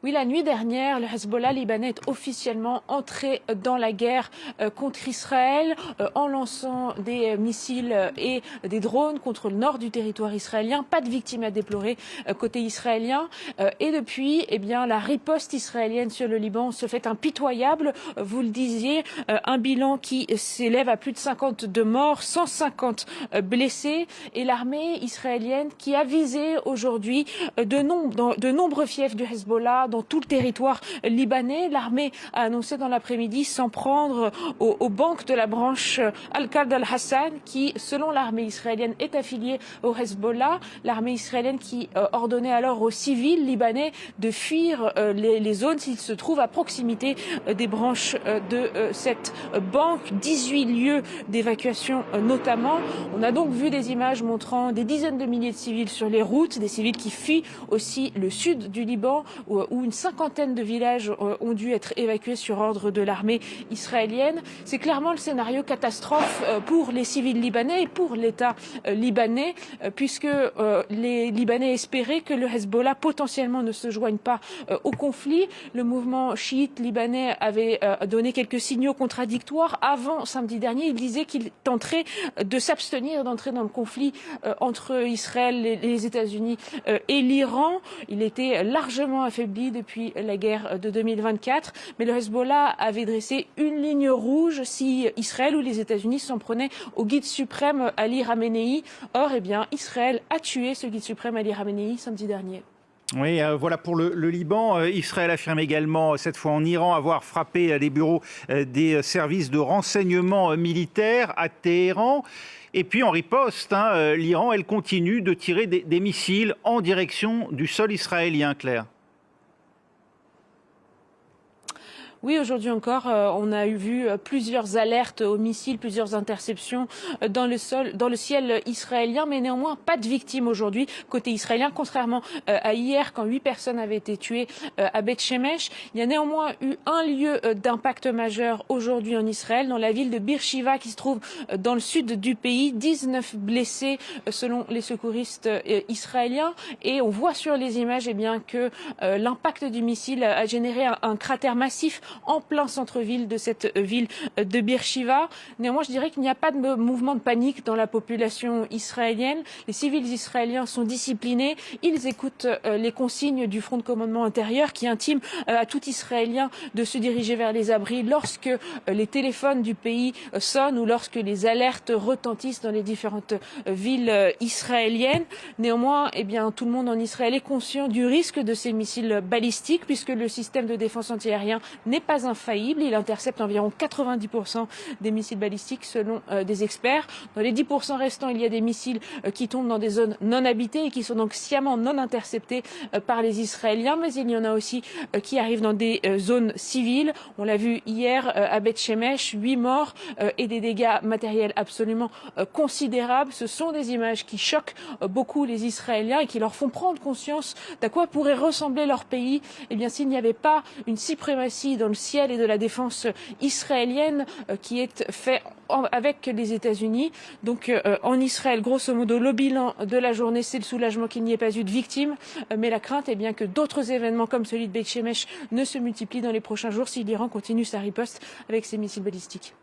Oui, la nuit dernière, le Hezbollah libanais est officiellement entré dans la guerre contre Israël en lançant des missiles et des drones contre le nord du territoire israélien. Pas de victimes à déplorer côté israélien. Et depuis, eh bien, la riposte israélienne sur le Liban se fait impitoyable. Vous le disiez, un bilan qui s'élève à plus de 52 morts, 150 blessés. Et l'armée israélienne qui a visé aujourd'hui de nombreux fiefs du Hezbollah dans tout le territoire libanais. L'armée a annoncé dans l'après-midi s'en prendre aux banques de la branche Al-Qard al-Hassan qui, selon l'armée israélienne, est affiliée au Hezbollah. L'armée israélienne qui ordonnait alors aux civils libanais de fuir les zones s'ils se trouvent à proximité des branches de cette banque. 18 lieux d'évacuation notamment. On a donc vu des images montrant des dizaines de milliers de civils sur les routes, des civils qui fuient aussi le sud du Liban où une cinquantaine de villages ont dû être évacués sur ordre de l'armée israélienne. C'est clairement le scénario catastrophe pour les civils libanais et pour l'État libanais, puisque les Libanais espéraient que le Hezbollah potentiellement ne se joigne pas au conflit. Le mouvement chiite libanais avait donné quelques signaux contradictoires. Avant samedi dernier, il disait qu'il tenterait de s'abstenir d'entrer dans le conflit entre Israël, les États-Unis et l'Iran. Il était largement affaibli depuis la guerre de 2024, mais le Hezbollah avait dressé une ligne rouge si Israël ou les États-Unis s'en prenaient au guide suprême Ali Khamenei. Or, eh bien, Israël a tué ce guide suprême Ali Khamenei samedi dernier. Oui, voilà pour le Liban. Israël affirme également, cette fois en Iran, avoir frappé les bureaux des services de renseignement militaire à Téhéran. Et puis en riposte, l'Iran, elle continue de tirer des missiles en direction du sol israélien, Claire. Oui, aujourd'hui encore, on a vu plusieurs alertes aux missiles, plusieurs interceptions dans le ciel israélien, mais néanmoins pas de victimes aujourd'hui côté israélien, contrairement à hier quand 8 personnes avaient été tuées à Beth Shemesh. Il y a néanmoins eu un lieu d'impact majeur aujourd'hui en Israël, dans la ville de Beersheva qui se trouve dans le sud du pays. 19 blessés selon les secouristes israéliens, et on voit sur les images bien que l'impact du missile a généré un cratère massif en plein centre-ville de cette ville de Beersheva. Néanmoins, je dirais qu'il n'y a pas de mouvement de panique dans la population israélienne. Les civils israéliens sont disciplinés. Ils écoutent les consignes du front de commandement intérieur qui intime à tout Israélien de se diriger vers les abris lorsque les téléphones du pays sonnent ou lorsque les alertes retentissent dans les différentes villes israéliennes. Néanmoins, tout le monde en Israël est conscient du risque de ces missiles balistiques puisque le système de défense antiaérien n'est pas infaillible. Il intercepte environ 90% des missiles balistiques selon des experts. Dans les 10% restants, il y a des missiles qui tombent dans des zones non habitées et qui sont donc sciemment non interceptés par les Israéliens. Mais il y en a aussi qui arrivent dans des zones civiles. On l'a vu hier à Beth Shemesh, 8 morts et des dégâts matériels absolument considérables. Ce sont des images qui choquent beaucoup les Israéliens et qui leur font prendre conscience d'à quoi pourrait ressembler leur pays s'il n'y avait pas une suprématie dans le ciel et de la défense israélienne qui est fait avec les États-Unis. Donc en Israël, grosso modo, le bilan de la journée, c'est le soulagement qu'il n'y ait pas eu de victimes, mais la crainte est bien que d'autres événements comme celui de Beth Shemesh ne se multiplient dans les prochains jours si l'Iran continue sa riposte avec ses missiles balistiques.